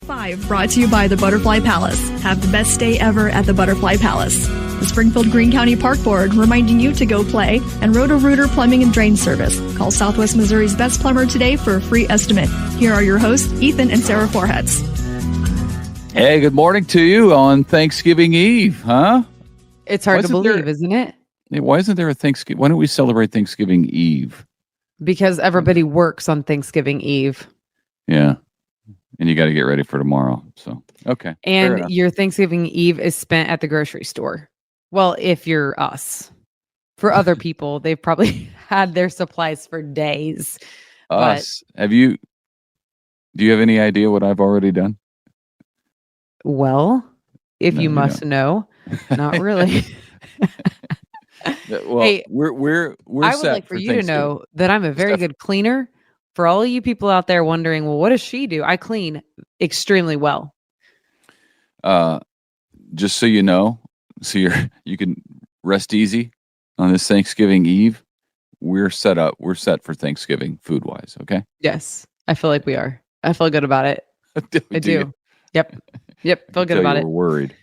5 brought to you by the Butterfly Palace. Have the best day ever at the Butterfly Palace. The Springfield-Greene County Park Board reminding you to go play, and Roto-Rooter Plumbing and Drain Service. Call Southwest Missouri's best plumber today for a free estimate. Here are your hosts, Ethan and Sarah Foreheads. Hey, good morning to you on Thanksgiving Eve, huh? It's hard to believe, isn't it? Why isn't there a Thanksgiving? Why don't we celebrate Thanksgiving Eve? Because everybody works on Thanksgiving Eve. Yeah. And you got to get ready for tomorrow. So, okay. And your Thanksgiving Eve is spent at the grocery store. Well, if you're us. For other people, they've probably had their supplies for days. Us. Do you have any idea what I've already done? Well, if No, you must know, not really. Well, hey, we're I would like for you to know that I'm a very good cleaner. For all of you people out there wondering, well, what does she do? I clean extremely well. Just so you know, so you can rest easy on this Thanksgiving Eve. We're set for Thanksgiving food wise. Okay. Yes, I feel like we are. I feel good about it. I do. Yep. Feel good about it. We're worried.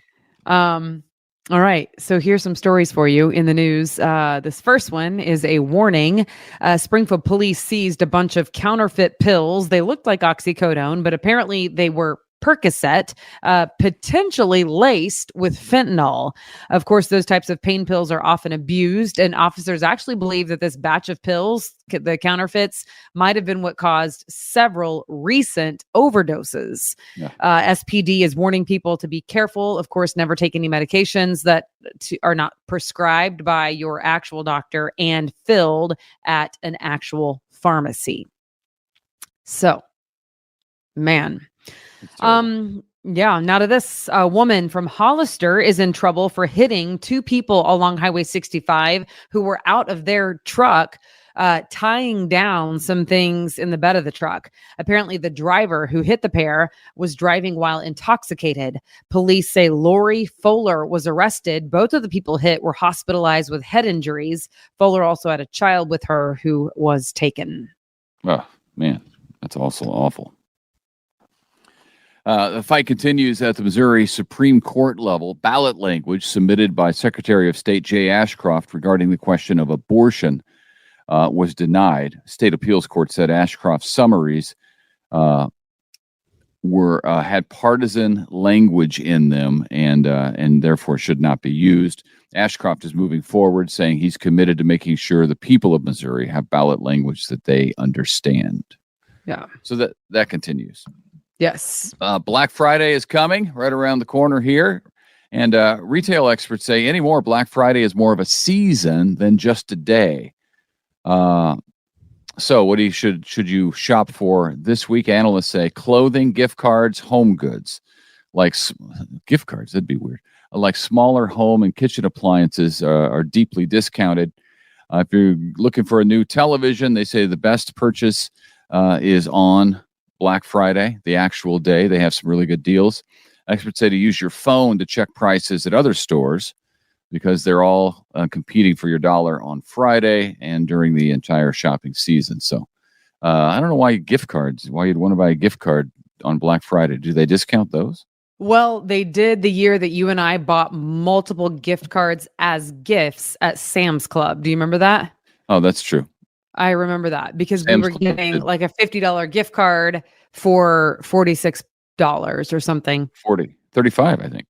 All right. So here's some stories for you in the news. This first one is a warning. Springfield police seized a bunch of counterfeit pills. They looked like oxycodone, but apparently they were Percocet, potentially laced with fentanyl. Of course, those types of pain pills are often abused, and officers actually believe that this batch of pills, the counterfeits, might have been what caused several recent overdoses. Yeah. SPD is warning people to be careful. Of course, never take any medications that are not prescribed by your actual doctor and filled at an actual pharmacy. So, man. Now to this, a woman from Hollister is in trouble for hitting two people along Highway 65 who were out of their truck, tying down some things in the bed of the truck. Apparently the driver who hit the pair was driving while intoxicated. Police say Lori Fowler was arrested. Both of the people hit were hospitalized with head injuries. Fowler also had a child with her who was taken. Oh, man, that's also awful. The fight continues at the Missouri Supreme Court level. Ballot language submitted by Secretary of State Jay Ashcroft regarding the question of abortion was denied. State Appeals Court said Ashcroft's summaries had partisan language in them and therefore should not be used. Ashcroft is moving forward, saying he's committed to making sure the people of Missouri have ballot language that they understand. Yeah. So that continues. Yes. Black Friday is coming right around the corner here. And retail experts say anymore, Black Friday is more of a season than just a day. So what should you shop for this week? Analysts say clothing, gift cards, home goods. Like gift cards, that'd be weird. Like smaller home and kitchen appliances are deeply discounted. If you're looking for a new television, they say the best purchase is on Black Friday, the actual day. They have some really good deals. Experts say to use your phone to check prices at other stores because they're all competing for your dollar on Friday and during the entire shopping season. So I don't know why you'd want to buy a gift card on Black Friday. Do they discount those? Well, they did the year that you and I bought multiple gift cards as gifts at Sam's Club. Do you remember that? Oh, that's true. I remember that because Sam's we were getting like a $50 gift card for $46 or something. 35, I think.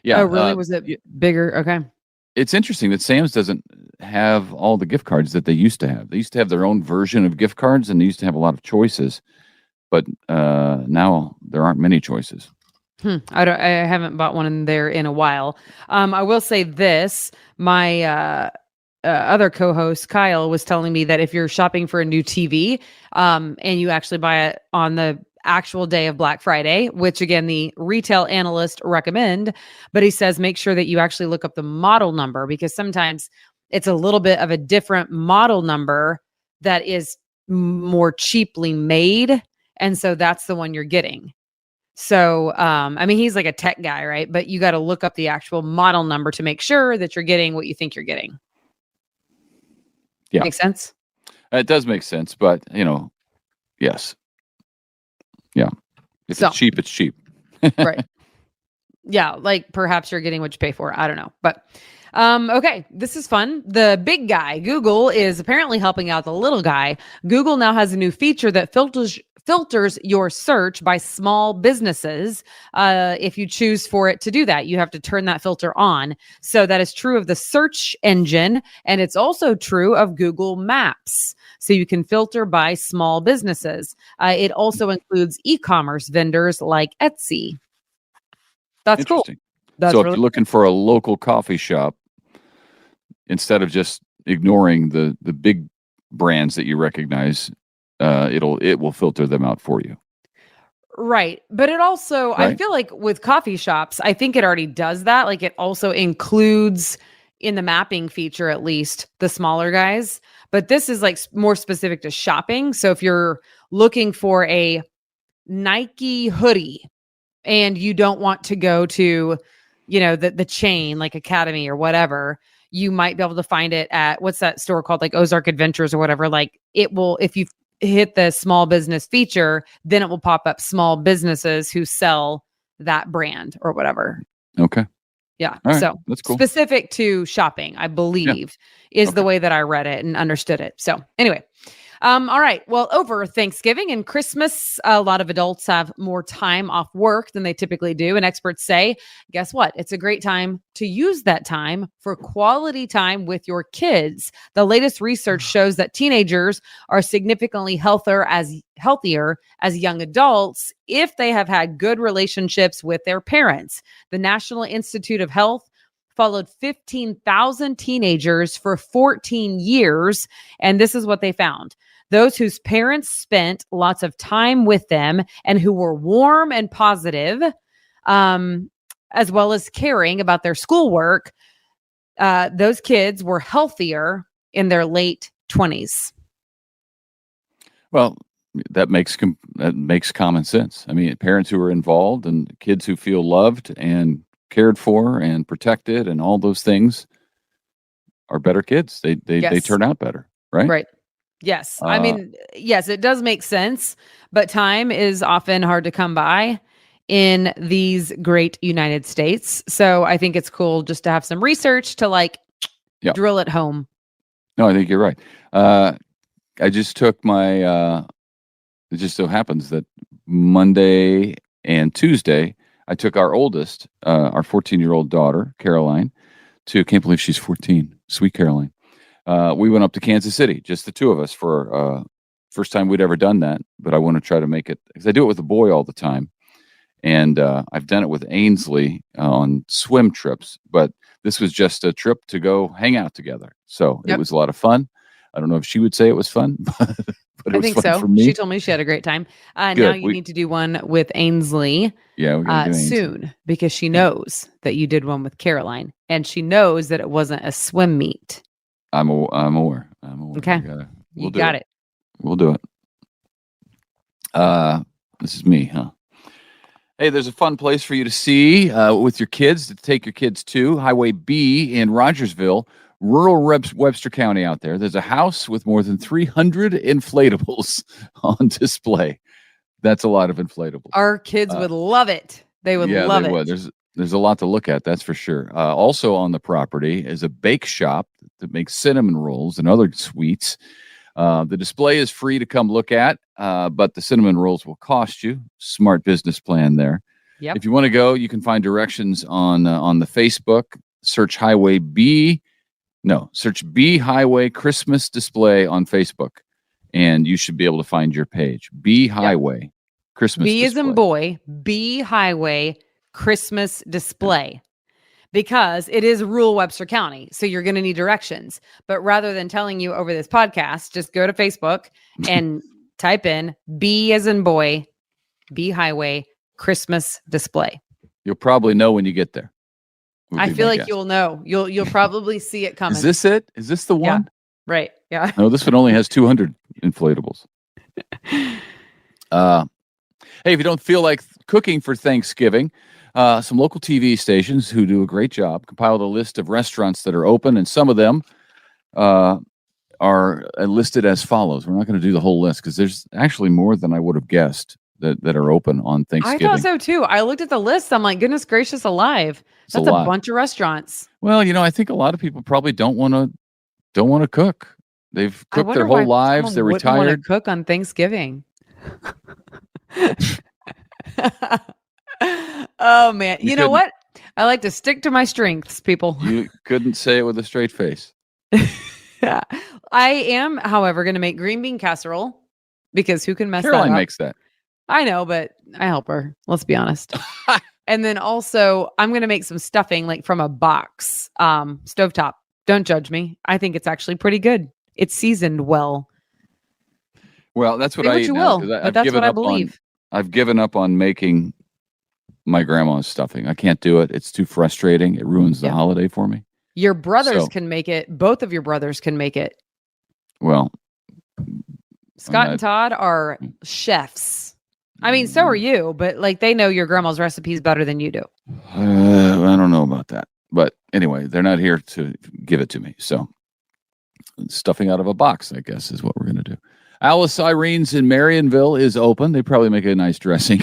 Yeah. Oh, really? Was it bigger? Okay. It's interesting that Sam's doesn't have all the gift cards that they used to have. They used to have their own version of gift cards and they used to have a lot of choices, but now there aren't many choices. I haven't bought one in there in a while. I will say this, my, other co-host Kyle was telling me that if you're shopping for a new TV and you actually buy it on the actual day of Black Friday, which again, the retail analysts recommend, but he says, make sure that you actually look up the model number because sometimes it's a little bit of a different model number that is more cheaply made. And so that's the one you're getting. So, I mean, he's like a tech guy, right? But you got to look up the actual model number to make sure that you're getting what you think you're getting. Yeah. Make sense? It does make sense, but, yes. Yeah. If it's cheap, it's cheap. Right. Yeah, like perhaps you're getting what you pay for. I don't know. But okay, this is fun. The big guy, Google, is apparently helping out the little guy. Google now has a new feature that filters your search by small businesses. If you choose for it to do that, you have to turn that filter on. So that is true of the search engine, and it's also true of Google Maps. So you can filter by small businesses. It also includes e-commerce vendors like Etsy. That's cool. That's So if really you're looking for a local coffee shop, instead of just ignoring the big brands that you recognize, it will filter them out for you. right. But it also, I Right? feel like with coffee shops, I think it already does that. Like it also includes in the mapping feature, at least the smaller guys. But this is like more specific to shopping. So if you're looking for a Nike hoodie and you don't want to go to, the chain like Academy or whatever, you might be able to find it at what's that store called, like Ozark Adventures or whatever. Like it will, if you hit the small business feature, then it will pop up small businesses who sell that brand or whatever. Okay. Yeah. All right. So That's cool. specific to shopping, I believe, is the way that I read it and understood it. So anyway. All right. Well, over Thanksgiving and Christmas, a lot of adults have more time off work than they typically do. And experts say, guess what? It's a great time to use that time for quality time with your kids. The latest research shows that teenagers are significantly healthier as young adults if they have had good relationships with their parents. The National Institute of Health followed 15,000 teenagers for 14 years. And this is what they found. Those whose parents spent lots of time with them and who were warm and positive, as well as caring about their schoolwork, those kids were healthier in their late 20s. Well, that makes common sense. I mean, parents who are involved and kids who feel loved and cared for and protected and all those things are better kids. They turn out better, right? Right. Yes. I mean, yes, it does make sense, but time is often hard to come by in these great United States. So I think it's cool just to have some research to drill it home. No, I think you're right. I just took my, it just so happens that Monday and Tuesday, I took our oldest, our 14-year-old daughter, Caroline, can't believe she's 14, sweet Caroline. We went up to Kansas City, just the two of us, for first time we'd ever done that. But I want to try to make it, because I do it with a boy all the time. And I've done it with Ainsley on swim trips. But this was just a trip to go hang out together. So It was a lot of fun. I don't know if she would say it was fun, but it was fun for me. She told me she had a great time. Now you need to do one with Ainsley we're gonna do soon, because she knows that you did one with Caroline. And she knows that it wasn't a swim meet. I'm aware. Okay. We'll do it. We'll do it. This is me, huh? Hey, there's a fun place for you to see with your kids, to take your kids to Highway B in Rogersville, rural Webster County out there. There's a house with more than 300 inflatables on display. That's a lot of inflatables. Our kids would love it. They would love it. There's a lot to look at, that's for sure. Also on the property is a bake shop that makes cinnamon rolls and other sweets. The display is free to come look at, but the cinnamon rolls will cost you. Smart business plan there. Yep. If you want to go, you can find directions on the Facebook. Search search B Highway Christmas Display on Facebook, and you should be able to find your page. B Highway Christmas B Display. as in boy, B Highway Christmas Display, because it is rural Webster County. So you're going to need directions. But rather than telling you over this podcast, just go to Facebook and type in B as in boy, B Highway Christmas Display. You'll probably know when you get there. I feel like you'll know. You'll probably see it coming. Is this it? Is this the one? Right. Yeah. No, this one only has 200 inflatables. Hey, if you don't feel like cooking for Thanksgiving, some local TV stations who do a great job compiled a list of restaurants that are open, and some of them are listed as follows. We're not going to do the whole list because there's actually more than I would have guessed that are open on I Thanksgiving. thought so too. I looked at the list. I'm like, goodness gracious alive. It's That's a a lot. bunch of restaurants. Well, I think a lot of people probably don't want to cook. They've I cooked wonder their whole why lives. someone They're wouldn't want to retired. cook on Thanksgiving. Oh man. You know what? I like to stick to my strengths, people. You couldn't say it with a straight face. I am, however, going to make green bean casserole because who can mess Caroline that up? makes that. I know, but I help her. Let's be honest. And then also, I'm going to make some stuffing like from a box, stovetop. Don't judge me. I think it's actually pretty good. It's seasoned well. Well, that's what Say I what eat you now, will, 'cause but I've that's given what I up on. believe. I've given up on making my grandma's stuffing. I can't do it. It's too frustrating. It ruins the Yeah. holiday for me. Your brothers So- can make it. Both of your brothers can make it. Well, Scott and Todd are chefs. I mean, so are you, but like they know your grandma's recipes better than you do. I don't know about that. But anyway, they're not here to give it to me. So stuffing out of a box, I guess, is what we're going to do. Alice Irene's in Marionville is open. They probably make a nice dressing.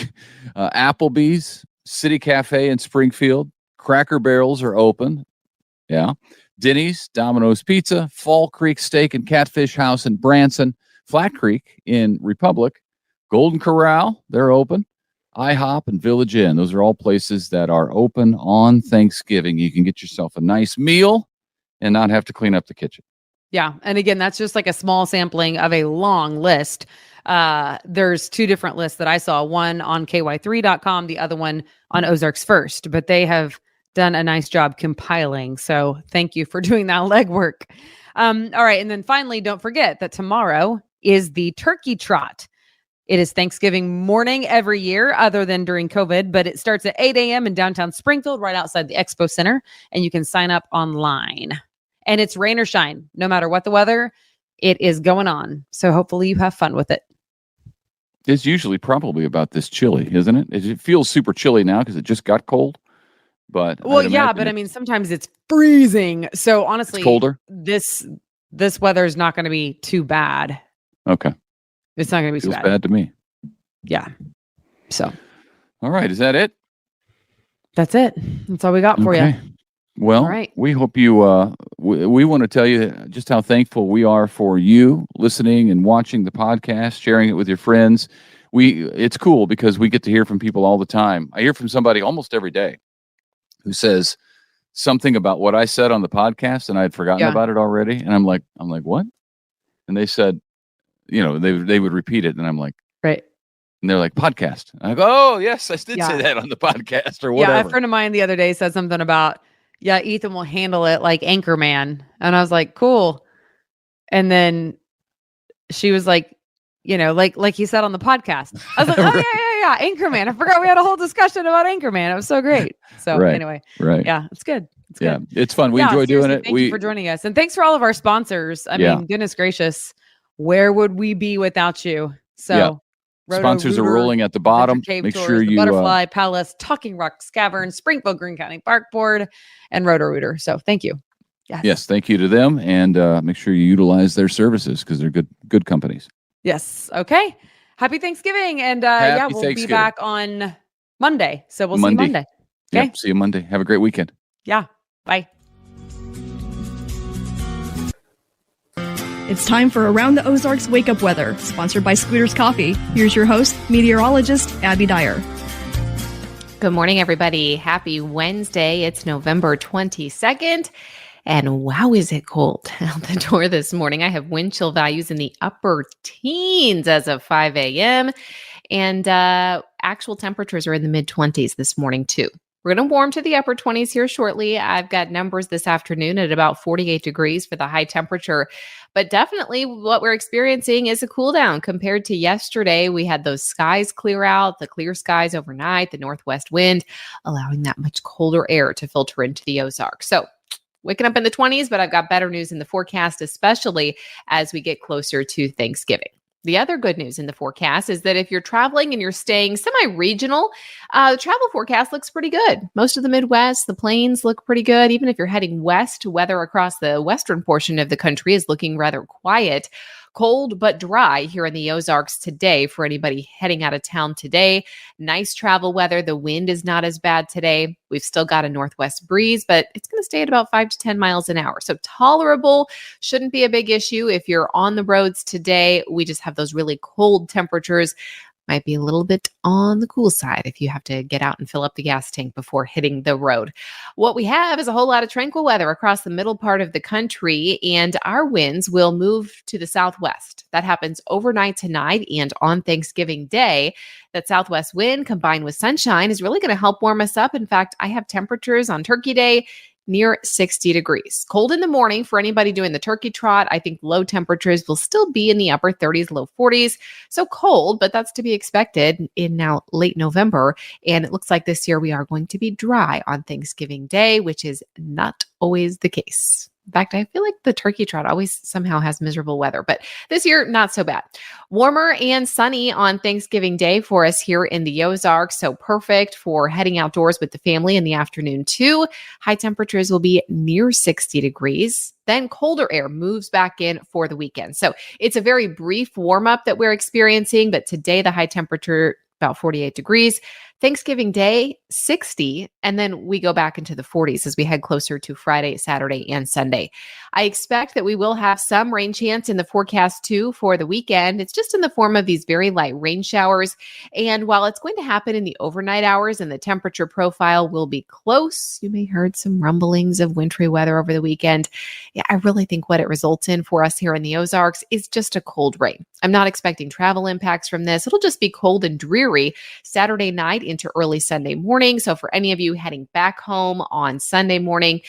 Applebee's, City Cafe in Springfield, Cracker Barrels are open. Yeah. Denny's, Domino's Pizza, Fall Creek Steak and Catfish House in Branson, Flat Creek in Republic, Golden Corral, they're open. IHOP and Village Inn, those are all places that are open on Thanksgiving. You can get yourself a nice meal and not have to clean up the kitchen. Yeah. And again, that's just like a small sampling of a long list. There's two different lists that I saw, one on ky3.com, the other one on Ozarks First, but they have done a nice job compiling. So thank you for doing that legwork. All right. And then finally, don't forget that tomorrow is the turkey trot. It is Thanksgiving morning every year, other than during COVID, but it starts at 8 a.m. in downtown Springfield, right outside the Expo Center, and you can sign up online. And it's rain or shine, no matter what the weather, it is going on. So hopefully you have fun with it. It's usually probably about this chilly, isn't it? It feels super chilly now because it just got cold. But Well, yeah, but I mean, sometimes it's freezing. So honestly, it's colder. This weather is not going to be too bad. Okay. It's not going to be Feels too bad to me. Yeah. So. All right. Is that it? That's it. That's all we got for you. Well, right. We hope you, we want to tell you just how thankful we are for you listening and watching the podcast, sharing it with your friends. It's cool because we get to hear from people all the time. I hear from somebody almost every day who says something about what I said on the podcast and I had forgotten about it already. And I'm like, what? And they said, they would repeat it. And I'm like, right. And they're like, podcast. And I go, oh, yes, I did say that on the podcast or whatever. Yeah, a friend of mine the other day said something about, Ethan will handle it like Anchorman. And I was like, cool. And then she was like, like he said on the podcast. I was like, oh, yeah, Anchorman. I forgot we had a whole discussion about Anchorman. It was so great. So anyway, yeah, it's good. It's good. It's fun. We enjoy doing it. Thank you for joining us. And thanks for all of our sponsors. I mean, goodness gracious, where would we be without you? So sponsors are rolling at the bottom. Make sure you Butterfly Palace, Talking Rocks Cavern, Springfield Green County Park Board, and Roto-Rooter. So thank you. Yes, thank you to them, and make sure you utilize their services because they're good companies. Yes. Okay. Happy Thanksgiving, and we'll be back on Monday. So we'll see you Monday. Okay. Yep, see you Monday. Have a great weekend. Yeah. Bye. It's time for Around the Ozarks Wake Up Weather, sponsored by Scooters Coffee. Here's your host, meteorologist Abby Dyer. Good morning, everybody. Happy Wednesday. It's November 22nd. And wow, is it cold out the door this morning. I have wind chill values in the upper teens as of 5 a.m. And actual temperatures are in the mid-20s this morning, too. We're going to warm to the upper 20s here shortly. I've got numbers this afternoon at about 48 degrees for the high temperature. But definitely what we're experiencing is a cool down compared to yesterday. We had those skies clear out, the clear skies overnight, the northwest wind, allowing that much colder air to filter into the Ozarks. So waking up in the 20s, but I've got better news in the forecast, especially as we get closer to Thanksgiving. The other good news in the forecast is that if you're traveling and you're staying semi-regional, the travel forecast looks pretty good. Most of the Midwest, the plains look pretty good. Even if you're heading west, weather across the western portion of the country is looking rather quiet. Cold but dry here in the Ozarks today for anybody heading out of town today. Nice travel weather. The wind is not as bad today. We've still got a northwest breeze, but it's going to stay at about 5 to 10 miles an hour. So tolerable, shouldn't be a big issue if you're on the roads today. We just have those really cold temperatures. Might be a little bit on the cool side if you have to get out and fill up the gas tank before hitting the road. What we have is a whole lot of tranquil weather across the middle part of the country, and our winds will move to the southwest. That happens overnight tonight and on Thanksgiving Day. That southwest wind combined with sunshine is really going to help warm us up. In fact, I have temperatures on Turkey Day near 60 degrees. Cold in the morning for anybody doing the turkey trot. I think low temperatures will still be in the upper 30s, low 40s. So cold, but that's to be expected in now late November. And it looks like this year we are going to be dry on Thanksgiving Day, which is not always the case. In fact, I feel like the turkey trot always somehow has miserable weather, but this year, not so bad. Warmer and sunny on Thanksgiving Day for us here in the Ozarks, so perfect for heading outdoors with the family in the afternoon too. High temperatures will be near 60 degrees. Then colder air moves back in for the weekend. So it's a very brief warm up that we're experiencing, but today the high temperature about 48 degrees. Thanksgiving Day, 60, and then we go back into the 40s as we head closer to Friday, Saturday, and Sunday. I expect that we will have some rain chance in the forecast too for the weekend. It's just in the form of these very light rain showers. And while it's going to happen in the overnight hours and the temperature profile will be close, you may have heard some rumblings of wintry weather over the weekend. Yeah, I really think what it results in for us here in the Ozarks is just a cold rain. I'm not expecting travel impacts from this. It'll just be cold and dreary Saturday night into early Sunday morning. So for any of you heading back home on Sunday morning,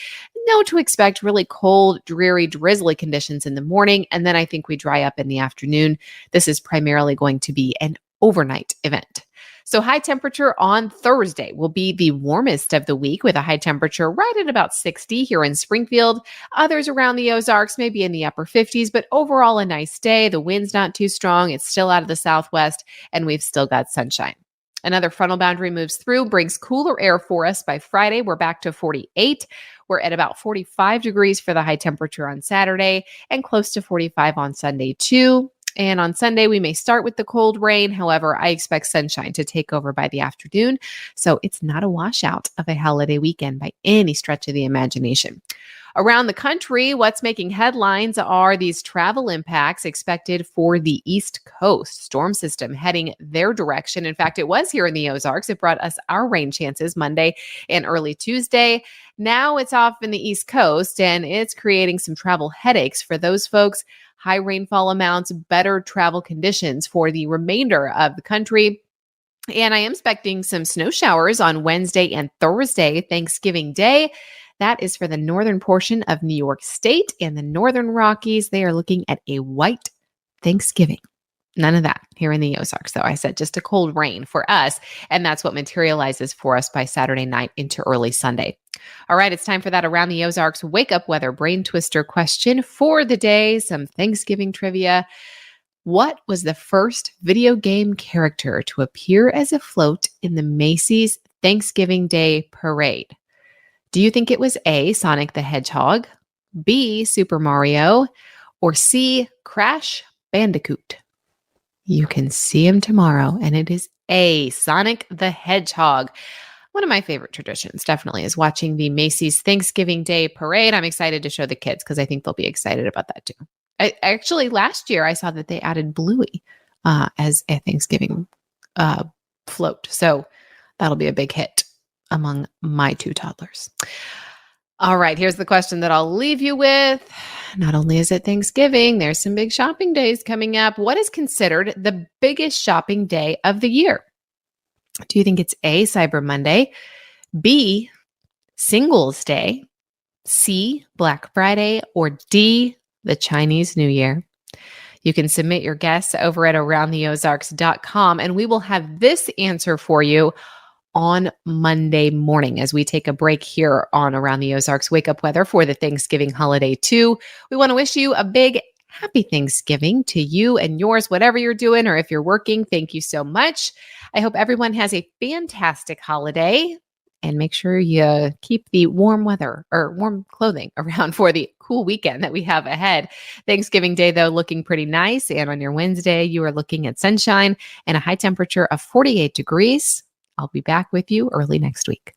know to expect really cold, dreary, drizzly conditions in the morning. And then I think we dry up in the afternoon. This is primarily going to be an overnight event. So high temperature on Thursday will be the warmest of the week with a high temperature right at about 60 here in Springfield. Others around the Ozarks may be in the upper 50s, but overall a nice day. The wind's not too strong. It's still out of the southwest, and we've still got sunshine. Another frontal boundary moves through, brings cooler air for us by Friday. We're back to 48. We're at about 45 degrees for the high temperature on Saturday and close to 45 on Sunday too. And on Sunday, we may start with the cold rain. However, I expect sunshine to take over by the afternoon. So it's not a washout of a holiday weekend by any stretch of the imagination. Around the country, what's making headlines are these travel impacts expected for the East Coast. Storm system heading their direction. In fact, it was here in the Ozarks. It brought us our rain chances Monday and early Tuesday. Now it's off in the East Coast, and it's creating some travel headaches for those folks. High rainfall amounts, better travel conditions for the remainder of the country. And I am expecting some snow showers on Wednesday and Thursday, Thanksgiving Day. That is for the northern portion of New York State and the Northern Rockies. They are looking at a white Thanksgiving. None of that here in the Ozarks, though. I said just a cold rain for us, and that's what materializes for us by Saturday night into early Sunday. All right, it's time for that Around the Ozarks Wake Up Weather Brain Twister question for the day. Some Thanksgiving trivia. What was the first video game character to appear as a float in the Macy's Thanksgiving Day Parade? Do you think it was A, Sonic the Hedgehog, B, Super Mario, or C, Crash Bandicoot? You can see him tomorrow, and it is A, Sonic the Hedgehog. One of my favorite traditions definitely is watching the Macy's Thanksgiving Day Parade. I'm excited to show the kids because I think they'll be excited about that too. Actually, last year I saw that they added Bluey as a Thanksgiving float. So that'll be a big hit among my two toddlers. All right, here's the question that I'll leave you with. Not only is it Thanksgiving, there's some big shopping days coming up. What is considered the biggest shopping day of the year? Do you think it's A, Cyber Monday, B, Singles Day, C, Black Friday, or D, the Chinese New Year? You can submit your guess over at aroundtheozarks.com, and we will have this answer for you on Monday morning as we take a break here on Around the Ozarks Wake Up Weather for the Thanksgiving holiday too. We want to wish you a big happy Thanksgiving to you and yours, whatever you're doing, or if you're working, thank you so much. I hope everyone has a fantastic holiday. And make sure you keep the warm weather or warm clothing around for the cool weekend that we have ahead. Thanksgiving Day, though, looking pretty nice. And on your Wednesday, you are looking at sunshine and a high temperature of 48 degrees. I'll be back with you early next week.